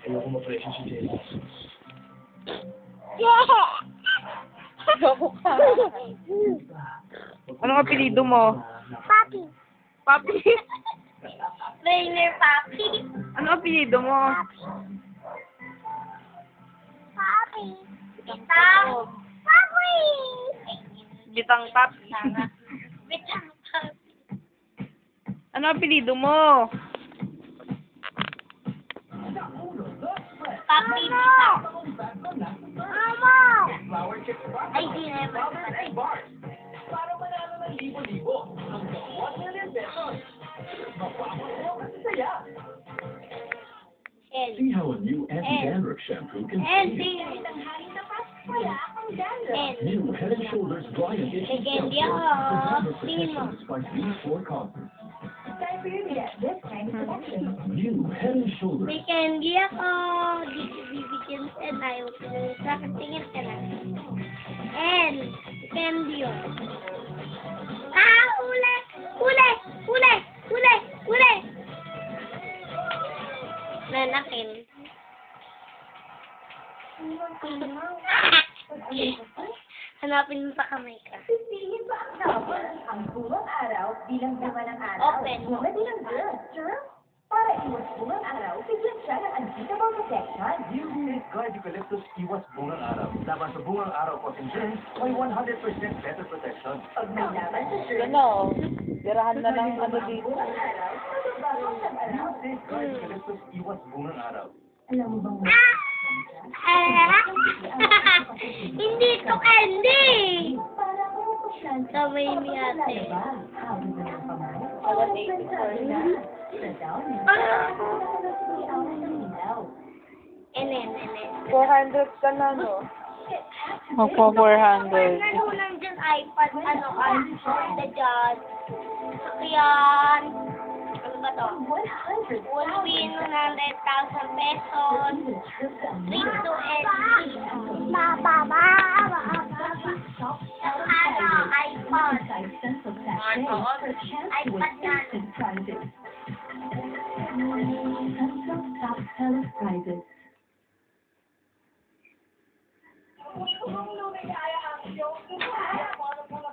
Ayoko ma-pressure si Jessa. Loko ka. Anong apelido mo? Papi. Papi? Trainer Papi. Anong apelido mo? Papi. Bitang. Papi. Bitang Papi. Bitang Papi. Anong apelido mo? Papi Bitang. Mama. Ay, di na yung Para manalo ng libo-libo hanggang 1 million pesos. Mapapagawa ka sa saya. See how a new anti-dandruff shampoo can save you. New Head and Shoulders Dry and Itchy Again, Shampoo. yeah. The Tingin mo. despite these 4 causes. New Head and Shoulders. May candy ako. Dito bibigyan sa tayo. Bakit tingin ka na? And, candy yun. Ah, huli! Huli! Huli! Huli! Huli! Nanakin. Hanapin mo sa kamay ka. Pipiliin ba ang number? Ang bungang araw bilang bunga ng araw. Open. Bunga bilang germ. Para iwas bungang araw, bigyan siya ng unbeatable protection. New Spirit Guard Eucalyptus Iwas Bungang Araw. Laban sa bungang araw causing germs, may 100% better protection. Pag may laban sa germ, Ano? Tirahan na lang ano dito. bungang araw, mababago ng New araw. Spirit Guard Eucalyptus Iwas Bungang Araw. Alam mo bang Hindi to candy! para mapasyal Kamay ni ate. hawin mo ng kamay. Alas Walang 8 kwenta na. Sa down, Enen. 400 ka na, no? Opo, 400. Ano lang dyan iPad, ano ka, on the dot. Sakyan. Ano ba to? 100,000 Will win 100,000 pesos. Free to any. Ano, iPod. iPad yan. Samsung Top Seller Prizes.